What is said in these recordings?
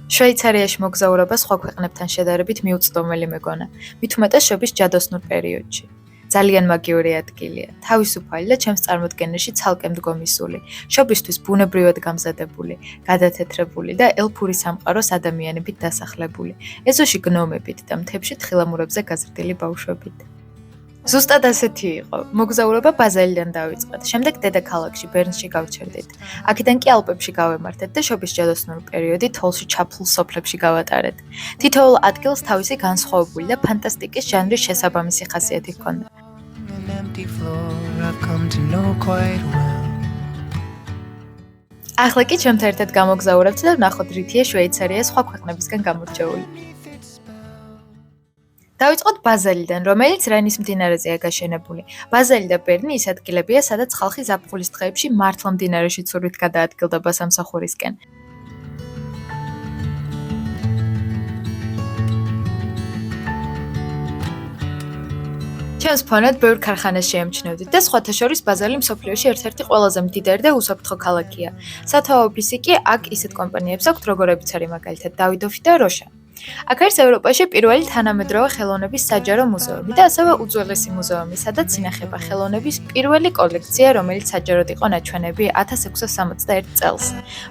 შვეიცარიაში მოგზაურობა სხვა ქვეყნებთან შედარებით მიუწვდომელი მეგონა, მით უმეტეს შობის ჯადოსნურ პერიოდში. ძალიან მაგიური ადგილია, თავისუფალი და ჩემს წარმოდგენაში ცალკე მდგომი სული, შობისთვის ბუნებრივად გამზადებული, გადათეთრებული და ელფური სამყაროს ადამიანებით დასახლებული, ეზოში გნომებით და მთებში თხილამურებზე გაზრდილი ბავშვებით. ზუსტად ასეთი იყო. მოგზაურობა ბაზელიდან დავიწყეთ, შემდეგ დედაქალაქში ბერნში გავჩერდით. აქედან კი ალპებში გავემართეთ და შობის ჯადოსნური პერიოდი თოლში ჩაფლულ სოფლებში გავატარეთ. თითოეულ ადგილს თავისი განსხვავებული და ფანტასტიკის ჟანრის შესაბამისი ხასიათი ჰქონდა. ახლა კი ჩემთან ერთად გამოგზაურებთ და ვნახოთ რითია შვეიცარია სხვა ქვეყნებისგან გამორჩეული. დავიწყოთ ბაზელიდან, რომელიც რენის მდინარეზეა გაშენებული. ბაზელი და ბერნი ის ადგილებია, სადაც ხალხი ზაფხულის დღეებში მართლა მდინარეში ცურვით გადაადგილდება სამსახურისკენ. ჩემს ფონად ბევრ ქარხანას შეემჩნევდით და სხვათა შორის ბაზელი მსოფლიოში ერთ-ერთი ყველაზე მდიდარი და უსაფრთხო ქალაქია. სათაო ოფისი კი აქ ისეთ კომპანიებს აქვთ, როგორებიც არის მაგალითად დავიდოვი და როშა. აქ არის ევროპაში პირველი თანამედროვე ხელოვნების საჯარო მუზეუმი და ასევე უძველესი მუზეუმი, სადაც ინახება ხელოვნების პირველი კოლექცია, რომელიც საჯაროდ იყო ნაჩვენები 1661 წელს.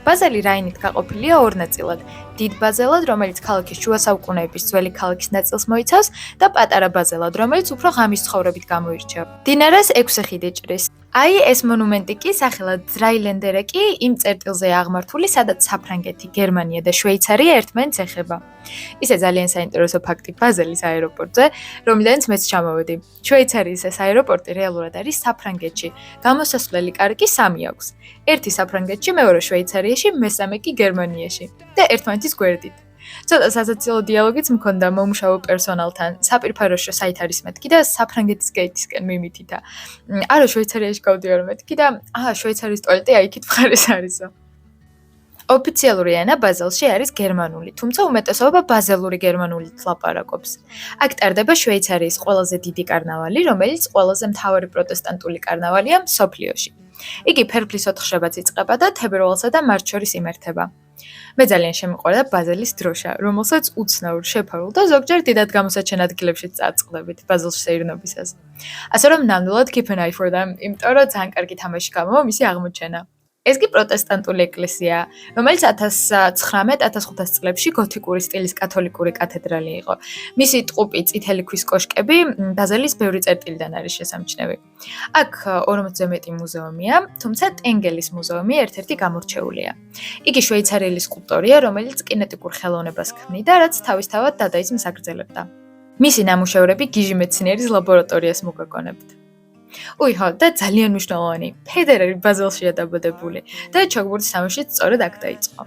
ბაზელი რაინით გაყოფილია ორ ნაწილად: დიდ ბაზელად, რომელიც ქალაქის შუა საუკუნეების ძველი ქალაქის ნაწილს მოიცავს, და პატარა ბაზელად, რომელიც უფრო ღამის ცხოვრებით გამოირჩევა. მდინარეს 6 ხიდი ჭრის. აი ეს მონუმენტი კი სახელად ძრაილენდერე კი იმ წერტილზეა აღმართული, სადაც საფრანგეთი, გერმანია და შვეიცარია ერთმანეთს ეხება. ისე ძალიან საინტერესო ფაქტი ბაზელის აეროპორტზე, რომლიდანაც მეც ჩამოვედი. შვეიცარიის ეს აეროპორტი რეალურად არის საფრანგეთში. გამოსასვლელი კარი კი 3 აქვს. ერთი საფრანგეთში, მეორე შვეიცარიაში, მესამე კი გერმანიაში და ერთმანეთის გვერდით. ცოტა სასაცილო დიალოგიც მქონდა მომუშავე პერსონალთან, საპირფარეშო საით არის მეთქი და საფრანგეთის გეითისკენ მიმითითა. არა შვეიცარიაში გავდივარ მეთქი და შვეიცარიის ტუალეტი აი იქით მხარეს არისო. ოფიციალური ენა ბაზელში არის გერმანული, თუმცა უმეტესობა ბაზელური გერმანულით ლაპარაკობს. აქ ტარდება შვეიცარიის ყველაზე დიდი კარნავალი, რომელიც ყველაზე მთავარი პროტესტანტული კარნავალია მსოფლიოში. იგი ფერფლის 4-შაბათს იწყება და თებერვალსა და მარტს შორის იმართება. მე ძალიან შემიყვარდა ბაზელის დროშა, რომელსაც უცნაურ, შეფარულ და ზოგჯერ დიდად გამოსაჩენ ადგილებშიც წაწყდებით ბაზელში სეირნობისას. ასე რომ ნამდვილად keep an eye for them, იმიტომ რომ ძალიან კარგი თამაში გამოვა მისი აღმოჩენა. ეს კი პროტესტანტული ეკლესია, რომელიც 1019-1500 წლებში გოთიკური სტილის კათოლიკური კათედრალი იყო. მისი ტყუპი წითელი ქვის კოშკები ბაზელის ბევრი წერტილიდან არის შესამჩნევი. აქ 40-ზე მეტი მუზეუმია, თუმცა ტენგელის მუზეუმი ერთ-ერთი გამორჩეულია. იგი შვეიცარიელი სკულპტორია, რომელიც კინეტიკურ ხელოვნებას ქმნიდა, რაც თავისთავად დადაიზმს აგრძელებდა. მისი ნამუშევრები გიჟი მეცნიერის ლაბორატორიას მოგაგონებთ. და ძალიან მნიშვნელოვანი, ფედერერი ბაზელშია დაბადებული და ჩოგბურთის თამაშიც სწორედ აქ დაიწყო.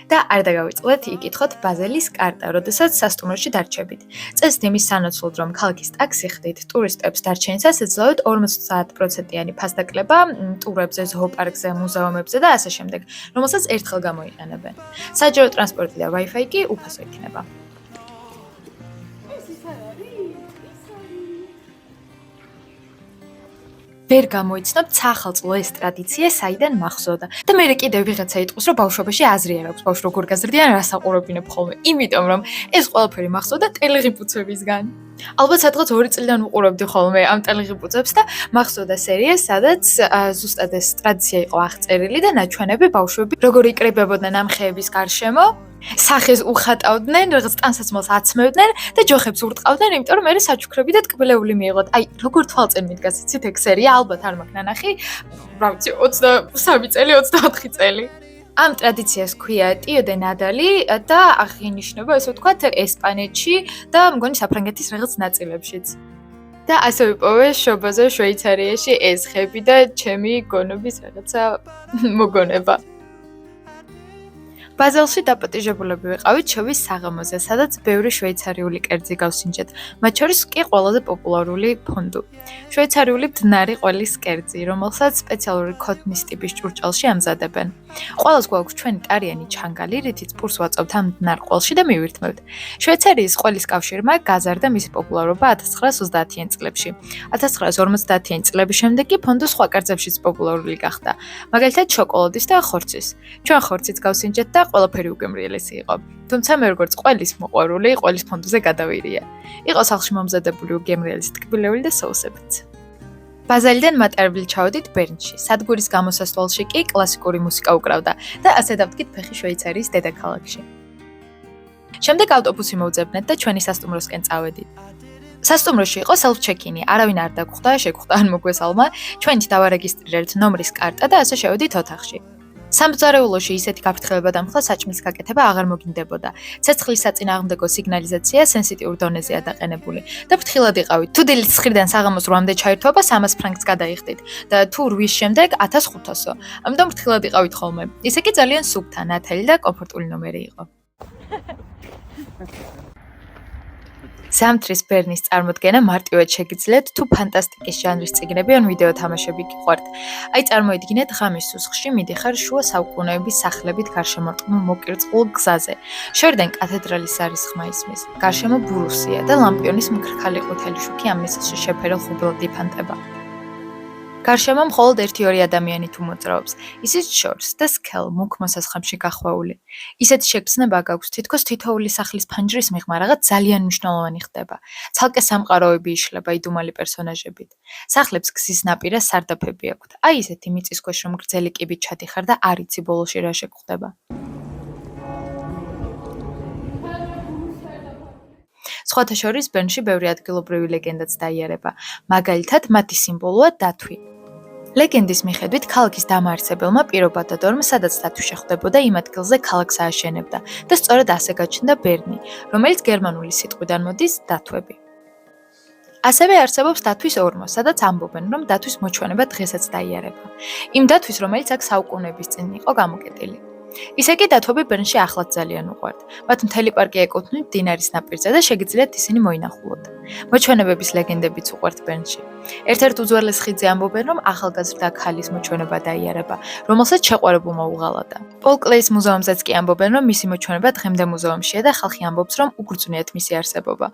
და არ დაგავიწყდეთ იკითხოთ ბაზელის კარტა, როდესაც სასტუმროში დარჩებით. წესით იმის სანაცვლოდ, რომ ქალაქის ტაქსი ხდით, ტურისტებს დარჩენისას ეძლევათ 50%-იანი ფასდაკლება ტურებზე, ზოოპარკზე, მუზეუმებზე და ასე შემდეგ, რომელსაც ერთხელ გამოიყენებენ. საჯარო ტრანსპორტი და Wi-Fi კი უფასო იქნება. ვერ გამოიცნობ სახალწლო ეს ტრადიცია საიდან მახსოვდა და მე კიდევ ვიღაცა იტყვის რომ ბავშვობაში აზრი არ აქვს ბავშვ როგორ გაზრდიან რას აყურებინებ ხოლმე იმიტომ რომ ეს ყველაფერი მახსოვდა ტელეღიბუცებისგან ალბათ სადღაც 2 წლიდან უყურებდი ხოლმე ამ ტელეღიბუცებს და მახსოვდა სერია სადაც ზუსტად ეს ტრადიცია იყო აღწერილი და ნაჩვენები ბავშვები როგორ იკრებებოდნენ ამ ხეების გარშემო სახეს უხატავდნენ, რაღაც ტანსაცმელს აცმევდნენ და ჯოხებს ურტყავდნენ, იმიტომ რომ მე საჩუქრები და ტკბილეული მიიღოთ. აი, როგორ თვალწინ მიდგას იცით ეგ სერია, ალბათ არ მაქვს ნანახი, რა ვიცი, 23 წელი, 24 წელი. ამ ტრადიციას ქვია ტიო დე ნადალი და აღინიშნება, ესე ვთქვათ, ესპანეთში და მგონი საფრანგეთის რაღაც ნაწილებშიც. და ასე ვიპოვე შობაზე შვეიცარიაში ეს ხები და ჩემი გონების რაღაცა მოგონება. ბაზელში დაპატიჟებულები ვიყავით შოვის საღამოზე, სადაც ბევრი შვეიცარიული კერძი გავსინჯეთ, მათ შორის კი ყველაზე პოპულარული ფონდუ. შვეიცარიული ბდნარი ყველის კერძი, რომელსაც სპეციალური ქოთნის ტიპის ჭურჭელში ამზადებენ. ყველას გვაქვს ჩვენი ტარიანი ჩანგალი, რითიც პურს ვაწევთ ამ ბდნარ ყველში და მივირთმევთ. შვეიცარიის ყველის კავშირმა გაზარდა მისი პოპულარობა 1930-იან წლებში. 1950-იან წლების შემდეგ კი ფონდუ სხვა კერძებშიც პოპულარული გახდა, მაგალითად შოკოლადის და ხორცის. ჩვენ ხორციც გავსინჯეთ და ყველაფერი უგემრიელესი იყო. თუმცა მე როგორც ყველის მოყვარული, ყველის ფონდზე გადავირია. იყო სახლში მომზადებული უგემრიელესი ტკბილეული და соусებიც. ბაზალიდან მატარებლით ჩავედით ბერნში. სადგურის გამოსასვლელში კი კლასიკური მუსიკა უკრავდა და ასე დავდგით ფეხი შვეიცარიის დედაქალაქში. შემდეგ ავტობუსი მოვძებნეთ და ჩვენი სასტუმროსკენ წავედით. სასტუმროში იყო self-check-in-ი, არავინ არ დაგხვდა, შეგვხვდა ან მოგვესალმა, ჩვენით დავარეგისტრირეთ ნომრის კარტა და ასე შევედით ოთახში. სამბრძოლველოში ისეთი გაფრთხილება დამხლა, საჭმლის გაკეთება აღარ მოგინდებოდა. ცეცხლის საწინააღმდეგო სიგნალიზაცია სენსიტიურ დონეზეა დაყენებული და ფრთხილად იყავით. თუ დილის 9-დან საღამოს 8-მდე ჩაირთვება 300 ფრანკს გადაიხდით და თუ 8-ის შემდეგ 1500-ო. ამიტომ ფრთხილად იყავით ხოლმე. ისე კი ძალიან სუფთა, ნათელი და კომფორტული ნომერი იყო. ზამთრის ბერნის წარმოდგენა მარტივად შეგიძლიათ თუ ფანტასტიკის ჟანრის წიგნები ან ვიდეო თამაშები გიყვართ. აი წარმოიდგინეთ ღამის სუსხში მიდიხარ შუა საუკუნეების სახლებით გარშემორტყმულ მოკირწყულ გზაზე. შორიდან კათედრალის ზარის ხმა ისმის. გარშემო ბურუსია და ლამპიონის მქრქალი ყვითელი შუქი ამ მისხლში შეფერილ ხუბლად იფანტება. გარშემო მხოლოდ 1-2 ადამიანი თუ მოძრაობს. ისიც შორს და სქელ მუქ მოსასხამში გახვეული. ისეთი შეგრძნება გაქვს, თითქოს თითოეული სახლის ფანჯრის მიღმა რაღაც ძალიან მნიშვნელოვანი ხდება. ცალკე სამყაროები იშლება იდუმალი პერსონაჟებით. სახლებს გზის ნაპირას სარდაფები აქვთ. აი ისეთი მიწის ქვეშ რომ გრძელი კიბით ჩადიხარ და არ იცი ბოლოში რა შეგხვდება. სხვათა შორის ბერნში ბევრი ადგილობრივი ლეგენდაც დაიარება. მაგალითად, მათი სიმბოლოა დათვი. ლეგენდის მიხედვით, ქალაქის დამაარსებელმა პირობა დადო, რომ სადაც დათვი შეხვდებოდა, იმ ადგილზე ქალაქს ააშენებდა და სწორედ ასე გაჩნდა ბერნი, რომელიც გერმანული სიტყვიდან მოდის დათვები. ასევე არსებობს დათვის ორმო, სადაც ამბობენ, რომ დათვის მოჩვენება დღესაც დაიარება. იმ დათვის, რომელიც აქ საუკუნეების წინ იყო გამოკეტილი. ისე კი დათვები ბერნში ახლად ძალიან უყვართ. მათ მთელი პარკი ეკუთვნით მდინარის ნაპირზე და შეგიძლიათ ისინი მოინახულოთ. მოჩვენებების ლეგენდებიც უყვართ ბერნში. ერთ-ერთ უძველეს ხიდზე ამბობენ, რომ ახალგაზრდა ქალის მოჩვენება დაიარება, რომელსაც შეყვარებულმა უღალატა. პოლ კლეის მუზეუმზეც კი ამბობენ, რომ მისი მოჩვენება დღემდე მუზეუმშია და ხალხი ამბობს, რომ უგრძნიათ მისი არსებობა.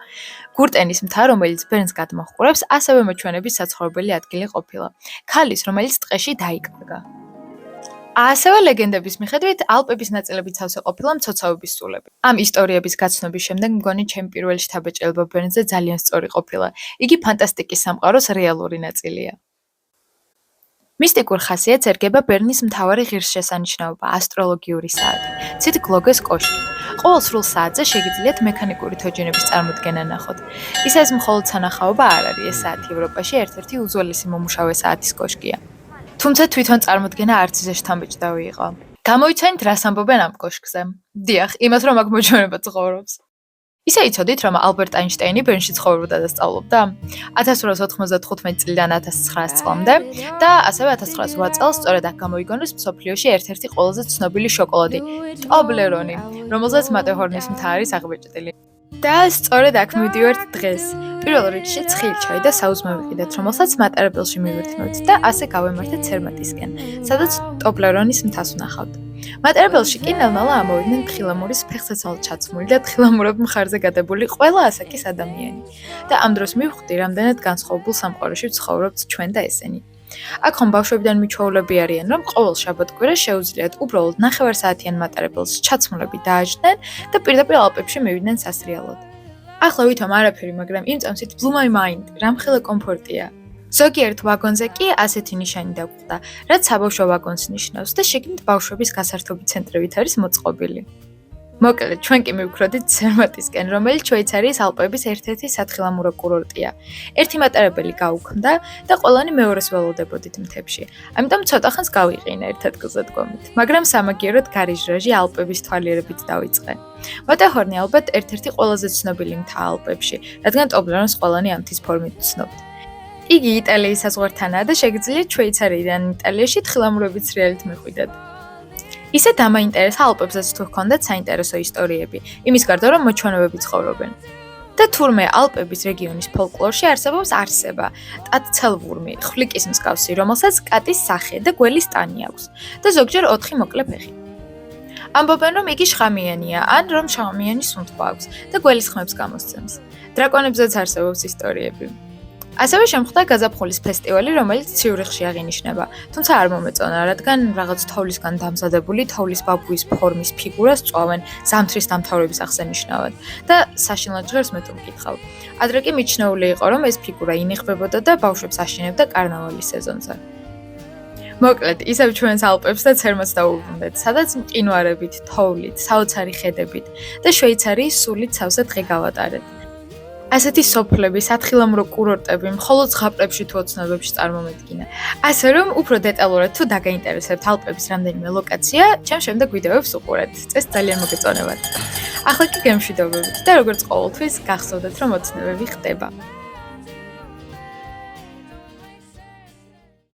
გურტენის მთა, რომელიც ბერნს გადმოჰყურებს, ასევე მოჩვენების საცხოვრებელი ადგილი ყოფილა. ქალის, რომელიც ტყეში დაიკარგა. ასევე ლეგენდების მიხედვით, ალპების ნაწილებიც ავსე ყოფილა მცოცავების სულები. ამ ისტორიების გაცნობის შემდეგ მგონი ჩემი პირველი შთაბეჭდილება ბერნზე ძალიან სწორი ყოფილა. იგი ფანტასტიკის სამყაროს რეალური ნაწილია. მისტიკურ ხასიათს ერგება ბერნის მთავარი ღირსშესანიშნაობა ასტროლოგიური საათი, ცით გლოგეს კოშკი. ყოველ სრულ საათზე შეგიძლიათ მექანიკური თოჯინების წარმოდგენა ნახოთ. ის ეს მხოლოდ სანახაობა არ არის, ეს საათი ევროპაში ერთ-ერთი უძველესი მომუშავე საათის კოშკია. თუმცა თვითონ წარმოდგენა არც ისე შთამბეჭდავი იყო. გამოიცანით, რას ამბობენ ამ კოშკზე. დიახ, იმას რომ აქ მოჩვენება ცხოვრობს. ისე იცოდით, რომ ალბერტ აინშტაინი ბერნში ცხოვრობდა და სწავლობდა 1895 წლიდან 1900 წლამდე და ასევე 1908 წელს სწორედ აქ გამოიგონეს მსოფლიოში ერთ-ერთი ყველაზე ცნობილი შოკოლადი, ტობლერონი, რომელზეც მატეჰორნის მთა არის აღბეჭდილი. და სწორედ აქ მივდივართ დღეს. პირველ რიგში ცხელი ჩაი და საუზმე ვიყიდეთ, რომელსაც მატარებელში მივერთმევთ და ასე გავემართეთ ცერმატისკენ, სადაც ტობლერონის მთას ვნახავთ. მატარებელში კი ნელ-ნელა ამოვიდნენ თხილამურის ფეხსაცმელად ჩაცმული და თხილამურებ მხარზე გადებული ყველა ასაკის ადამიანი. და ამ დროს მივხვდი, რამდენად განსხვავებულ სამყაროში ვცხოვრობთ ჩვენ და ესენი. აქ ხომ ბავშვებიდან მიჩვეულები არიან, რომ ყოველ შაბათ-კვირას შეუძლიათ უბრალოდ 9 საათიან მატარებელს ჩაცმულები დააჯდნენ და პირდაპირ ალპებში მივიდნენ სასრიალოდ. ახლა ვითომ არაფერი, მაგრამ იმ წამსით blew my mind, რამხელა კომფორტია. ზოგიერთ ვაგონზე კი ასეთი ნიშანი დაგხვდა, რაც საბავშვო ვაგონს ნიშნავს და შიგნით ბავშვების გასართობი ცენტრებით არის მოწყობილი. მოკლედ, ჩვენ კი მივქროდით ცერმატისკენ, რომელიც შვეიცარიის ალპების ერთ-ერთი სათხილამურო კურორტია. ერთი მატარებელი გაუქმდა და ყველანი მეორეს ველოდებოდით მთებში. ამიტომ ცოტა ხანს გავიყინა ერთ ადგილზე დგომით, მაგრამ სამაგიეროდ გარიჟრაჟი ალპების თვალიერებით დავიწყე. მატეჰორნი ალბათ ერთ-ერთი ყველაზე ცნობილი მთა ალპებში, რადგან ტობლერონს ყველანი ამ მთის ფორმით ვცნობთ. იგი იტალიის საზღვართანაა და შეგიძლიათ შვეიცარიიდან იტალიაში თხილამურებით სრიალით მიხვიდეთ. ისე დამაინტერესა ალპებზეც თუ ჰქონდათ საინტერესო ისტორიები, იმის გარდა რომ მოჩვენებები ცხოვრობენ. და თურმე ალპების რეგიონის ფოლკლორში არსებობს არსება, ტაცელვურმი, ხვლიკის მსგავსი, რომელსაც კატის სახე და გველის ტანი აქვს და ზოგჯერ 4 მოკლე ფეხი. ამბობენ, რომ იგი შხამიანია, ან რომ შხამიანი სუნთქვა აქვს და გველის ხმებს გამოსცემს. დრაკონებზეც არსებობს ისტორიები. ასევე შემხვდა გაზაფხულის ფესტივალი, რომელიც ციურიხში აღინიშნება. თუმცა არ მომეწონა, რადგან რაღაც თოვლისგან დამზადებული თოვლის ბაბუის ფორმის ფიგურას წვავენ ზამთრის დამთავრების აღსანიშნავად და საშინლად ჟღერს მე თუ მკითხავ. ადრე კი მიჩნეული იყო, რომ ეს ფიგურა ინიღბებოდა და ბავშვებს აშენებდა კარნავალის სეზონზე. მოკლედ, ისევ ჩვენს ალპებს და ცერმას დაუბრუნდეთ, სადაც მყინვარებით, თოვლით, საოცარი ხედებით და შვეიცარიის სულით სავსე დღე გავატარეთ. ასეთი სოფლები, სათხილამურო კურორტები მხოლოდ ზღაპრებში თუ ოცნებებში წარმომედგინა. ასე რომ, უფრო დეტალურად თუ დაგაინტერესებთ ალპების რამდენიმე ლოკაცია, ჩემ შემდეგ ვიდეოებს უყურეთ. წეს ძალიან მოგეწონებათ. ახლა კი გემშვიდობებით და როგორც ყოველთვის, გახსოვდეთ, რომ ოცნებები ხდება.